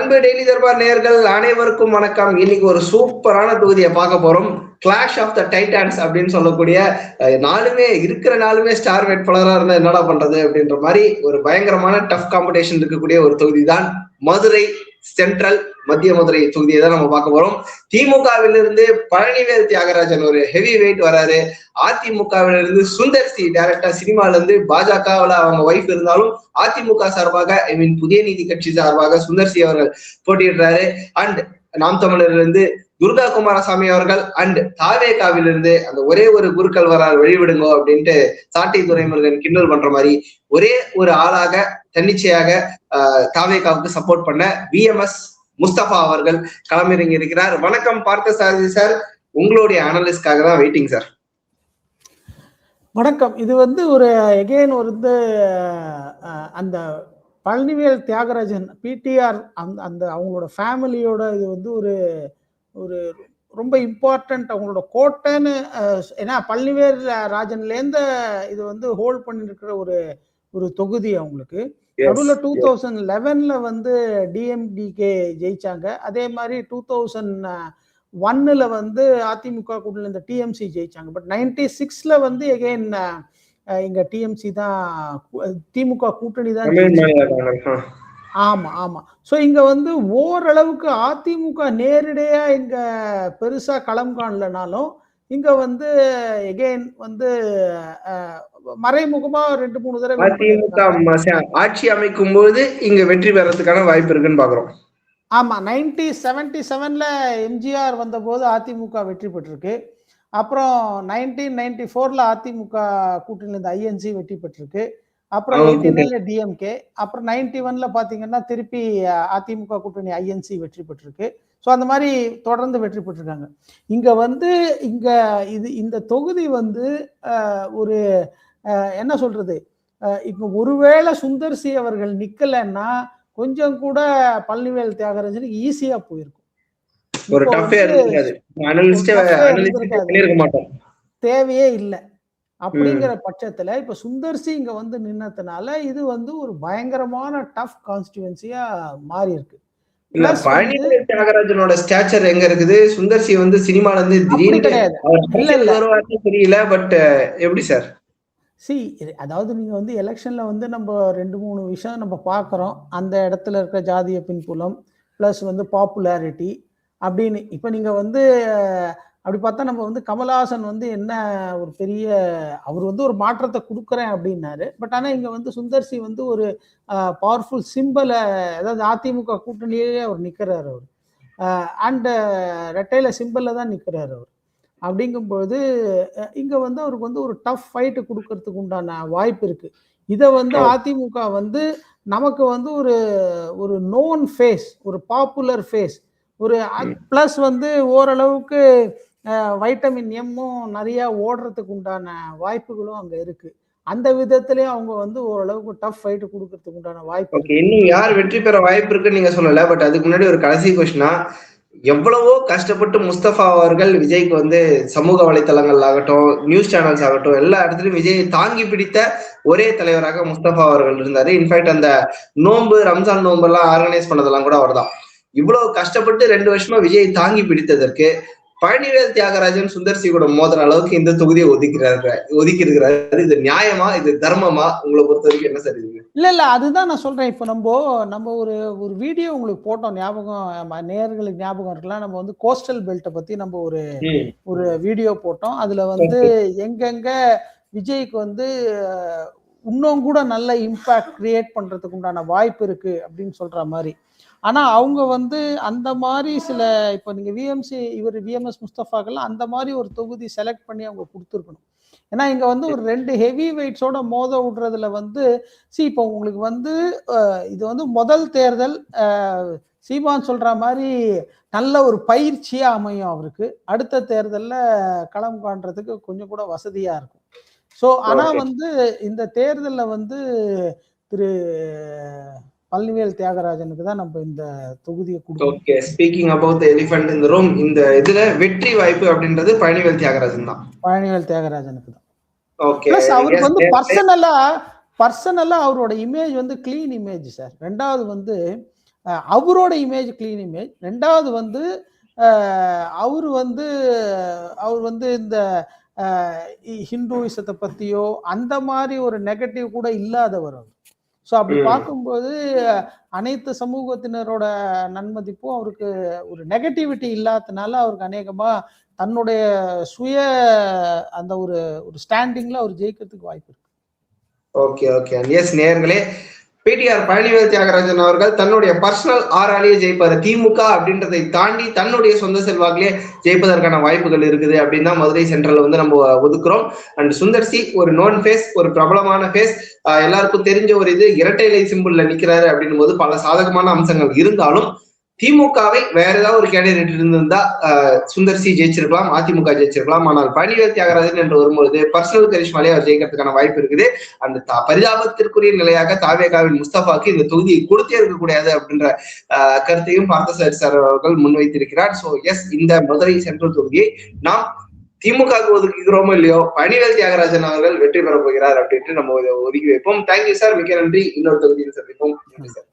அன்பு டெய்லி தர்பார் நேயர்கள் அனைவருக்கும் வணக்கம். இன்னைக்கு ஒரு சூப்பரான தொகுதியை பார்க்க போறோம். கிளாஷ் ஆஃப் த டைட்டான்ஸ் அப்படின்னு சொல்லக்கூடிய நாலுமே ஸ்டார் வேட்பாளராக இருந்தா என்னடா பண்றது அப்படின்ற மாதிரி ஒரு பயங்கரமான டஃப் காம்படிஷன் இருக்கக்கூடிய ஒரு தொகுதி தான் மதுரை சென்ட்ரல் மத்திய மதுரை தொகுதியை தான் நம்ம பார்க்க போறோம். திமுகவிலிருந்து பழனிவேல் தியாகராஜன் ஒரு ஹெவி வெயிட் வராரு. அதிமுகவிலிருந்து சுந்தர் சி டைரக்டா சினிமால இருந்து பாஜகவில் அவங்க ஒய்ஃப் இருந்தாலும் அதிமுக சார்பாக புதிய நீதி கட்சி சார்பாக சுந்தர் சி அவர்கள் போட்டியிடுறாரு. அண்ட் நாம் தமிழரிலிருந்து துர்கா குமாரசாமி அவர்கள் அண்ட் தாவேகாவிலிருந்து அந்த ஒரே ஒரு குருக்கள் வரால் வழிவிடுங்கோ அப்படின்ட்டு சாட்டை துரைமுருகன் கிண்டல் பண்ற மாதிரி ஒரே ஒரு ஆளாக தன்னிச்சையாக தாவேகாவுக்கு சப்போர்ட் பண்ண VMS முஸ்தபா அவர்கள் களமிறங்கி இருக்கிறார். வணக்கம் பார்த்தசாரதி சார், உங்களுடைய அனலிஸ்ட்காக தான் வெயிட்டிங் சார். வணக்கம். இது ஒரு எகெயின் அந்த பழனிவேல் தியாகராஜன் பிடிஆர் அந்த அவங்களோட ஃபேமிலியோட இது ஒரு ரொம்ப இம்பார்ட்டன்ட் அவங்களோட கோட்டைன்னு. ஏன்னா பழனிவேல் ராஜன்லேருந்து இது ஹோல்ட் பண்ணிருக்கிற ஒரு தொகுதி அவங்களுக்கு. நடுவில் 2011 டிஎம்டிகே ஜெயிச்சாங்க. அதே மாதிரி 2001 அதிமுக கூட்டணியில் இந்த டிஎம்சி ஜெயிச்சாங்க. பட் 96 எகெயின் இங்க டிஎம்சி தான், திமுக கூட்டணி தான். ஆமா ஆமா. ஸோ இங்க ஓரளவுக்கு அதிமுக நேரடியா இங்க பெருசா களம் காணலனாலும் இங்க எகெயின் மறைமுகமா 2-3 தடவை அதிமுக ஆட்சி அமைக்கும் போது இங்க வெற்றி பெறதுக்கான வாய்ப்பு இருக்குன்னு பாக்குறோம். ஆமா, 1977 எம்ஜிஆர் வந்த போது அதிமுக வெற்றி பெற்றிருக்கு. அப்புறம் 1994 அதிமுக கூட்டணியில இருந்து ஐஎன்சி வெற்றி பெற்றிருக்கு. அப்புறம் 89 டிஎம்கே, அப்புறம் 91 பாத்தீங்கன்னா திருப்பி அதிமுக கூட்டணி ஐஎன்சி வெற்றி பெற்றிருக்கு. ஸோ அந்த மாதிரி தொடர்ந்து வெற்றி பெற்றிருக்காங்க. இங்க இந்த தொகுதி ஒரு என்ன சொல்றது, இப்போ ஒருவேளை சுந்தர் சி அவர்கள் நிக்கலன்னா கொஞ்சம் கூட பழனிவேல் தியாகராஜனுக்கு ஈஸியா போயிருக்கும். தேவையே இல்லை. அப்படிங்கிற பட்சத்துல இப்ப சுந்தர் சி இங்க நின்னதுனால இது ஒரு பயங்கரமான டஃப் கான்ஸ்டிட்யூன்சியா மாறி இருக்கு. பழனிவேல் தியாகராஜனோட ஸ்டாச்சர் எங்க இருக்குது? சுந்தர் சி சினிமால இருந்து தெரியல. பட் எப்படி சார்? அதாவது நீங்க எலெக்ஷன்ல நம்ம 2-3 விஷயம் நம்ம பாக்குறோம். அந்த இடத்துல இருக்க ஜாதிய பின்புலம் பிளஸ் பாப்புலாரிட்டி அப்படின்னு. இப்ப நீங்க அப்படி பார்த்தா நம்ம கமல்ஹாசன் என்ன ஒரு பெரிய அவர் ஒரு மாற்றத்தை கொடுக்குறேன் அப்படின்னாரு. பட் ஆனா இங்க சுந்தர் சி ஒரு பவர்ஃபுல் சிம்பிளை, அதாவது அதிமுக கூட்டணியிலே அவர் நிக்கிறாரு. அவர் அண்ட் ரெட்டையில சிம்பிள்ல தான் நிக்கிறாரு அவர். அப்படிங்கும்போது இங்க அவருக்கு ஒரு டஃப் ஃபைட்டு கொடுக்கறதுக்கு உண்டான வாய்ப்பு இருக்கு. இதை அதிமுக நமக்கு ஒரு நோன் ஃபேஸ், ஒரு பாப்புலர் ஃபேஸ், ஒரு பிளஸ் ஓரளவுக்கு வைட்டமின் எம்மும் நிறைய ஓடுறதுக்கு உண்டான வாய்ப்புகளும் அங்க இருக்கு. அந்த விதத்திலேயே அவங்க ஓரளவுக்கு டஃப் ஃபைட் கொடுக்கறதுக்கு உண்டான வாய்ப்பு. இன்னும் யார் வெற்றி பெற வாய்ப்பு இருக்குன்னு நீங்க சொல்லல. பட் அதுக்கு முன்னாடி ஒரு கடைசி கொஸ்டினா, எவ்வளவோ கஷ்டப்பட்டு முஸ்தபா அவர்கள் விஜய்க்கு சமூக வலைத்தளங்கள் ஆகட்டும், நியூஸ் சேனல்ஸ் ஆகட்டும், எல்லா இடத்துலயும் விஜயை தாங்கி பிடித்த ஒரே தலைவராக முஸ்தபா அவர்கள் இருந்தாரு. இன்ஃபேக்ட் அந்த ரம்ஜான் நோன்பு எல்லாம் ஆர்கனைஸ் பண்ணதெல்லாம் கூட அவர் தான். இவ்வளவு கஷ்டப்பட்டு 2 வருஷமா விஜயை தாங்கி பிடித்ததற்கு பழனிவேல் தியாகராஜன் சுந்தர் சி கூட மோதுற அளவுக்கு இந்த தொகுதியை ஒதுக்கி இருக்கிறாரு. இது நியாயமா? இது தர்மமா? உங்களை பொறுத்த வரைக்கும் என்ன சார் இது? இல்ல அதுதான் நான் சொல்றேன். இப்ப நம்ம ஒரு வீடியோ உங்களுக்கு போட்டோம், ஞாபகம் நேயர்களுக்கு ஞாபகம் இருக்கலாம். நம்ம கோஸ்டல் பெல்ட்டை பத்தி நம்ம ஒரு வீடியோ போட்டோம். அதுல எங்கெங்க விஜய்க்கு இன்னும் கூட நல்ல இம்பாக்ட் கிரியேட் பண்றதுக்கு உண்டான வாய்ப்பு இருக்கு அப்படின்னு சொல்ற மாதிரி. ஆனா அவங்க அந்த மாதிரி சில, இப்ப நீங்க VMS முஸ்தபாக்கெல்லாம் அந்த மாதிரி ஒரு தொகுதி செலக்ட் பண்ணி அவங்க கொடுத்துருக்கணும். ஏன்னா இங்க ஒரு 2 ஹெவி வெயிட்ஸோட மோத விடுறதுல இப்போ உங்களுக்கு இது முதல் தேர்தல். சீமான் சொல்ற மாதிரி நல்ல ஒரு பயிற்சியா அமையும் அவருக்கு. அடுத்த தேர்தல்ல களம் காண்றதுக்கு கொஞ்சம் கூட வசதியா இருக்கும். ஸோ ஆனா இந்த தேர்தல்ல திரு பழனிவேல் தியாகராஜனுக்கு தான் நம்ம இந்த தொகுதியை கொடுக்கணும். Okay, speaking about the elephant in the room, இந்த இதுல வெற்றி வாய்ப்பு அப்படின்றது பழனிவேல் தியாகராஜன் தான். பழனிவேல் தியாகராஜனுக்கு தான். ஓகே, பிளஸ் அவருக்கு பர்சனலா அவரோட இமேஜ் கிளீன் இமேஜ் சார். ரெண்டாவது அவரோட இமேஜ் கிளீன் இமேஜ். ரெண்டாவது வந்து அவர் வந்து இந்த ஹிந்துவிசத்தை பத்தியோ அந்த மாதிரி ஒரு நெகட்டிவ் கூட இல்லாதவர் அவர். ஸோ அப்படி பார்க்கும்போது அனைத்து சமூகத்தினரோட நன்மதிப்பும் அவருக்கு ஒரு நெகட்டிவிட்டி இல்லாததுனால அவருக்கு அநேகமா தன்னுடைய சுய அந்த ஒரு ஸ்டாண்டிங்ல அவர் ஜெயிக்கிறதுக்கு வாய்ப்பு இருக்கு. ஓகே ஓகே எஸ் நேயர்களே, பிடிஆர் பழனிவேல் தியாகராஜன் அவர்கள் தன்னுடைய பர்சனல் ஆறாலேயே ஜெயிப்பாரு. திமுக அப்படின்றதை தாண்டி தன்னுடைய சொந்த செல்வாக்கிலே ஜெயிப்பதற்கான வாய்ப்புகள் இருக்குது அப்படின்னு தான் மதுரை சென்ட்ரல் வந்து நம்ம ஒதுக்குறோம். அண்ட் சுந்தர் சி ஒரு நோன் ஃபேஸ், ஒரு பிரபலமான ஃபேஸ், எல்லாருக்கும் தெரிஞ்ச ஒரு இது, இரட்டை இலை சிம்பிள்ல நிக்கிறாரு அப்படின்னும் போது பல சாதகமான அம்சங்கள் இருந்தாலும் திமுகவை வேற ஏதாவது ஒரு கேண்டிடேட் இருந்திருந்தா சுந்தர் சி ஜெயிச்சிருக்கலாம், அதிமுக ஜெயிச்சிருக்கலாம். ஆனால் பழனிவேல் தியாகராஜன் என்று வரும்பொழுது பர்சனல் கரிஷ்மாலே அவர் ஜெயிக்கிறதுக்கான வாய்ப்பு இருக்குது. அந்த பரிதாபத்திற்குரிய நிலையாக தாவேகாவின் முஸ்தபாக்கு இந்த தொகுதியை கொடுத்தே இருக்கக்கூடாது அப்படின்ற கருத்தையும் பார்த்தசாரதி சார் அவர்கள் முன்வைத்திருக்கிறார். ஸோ எஸ், இந்த மதுரை சென்ட்ரல் தொகுதியை நாம் திமுகவுக்கு ஒதுக்குகிறோமோ இல்லையோ பழனிவேல் தியாகராஜன் அவர்கள் வெற்றி பெற போகிறார் அப்படின்ட்டு நம்ம ஒதுக்கி வைப்போம். தேங்க்யூ சார், மிக நன்றி. இன்னொரு தொகுதியில் சந்திப்போம். நன்றி சார்.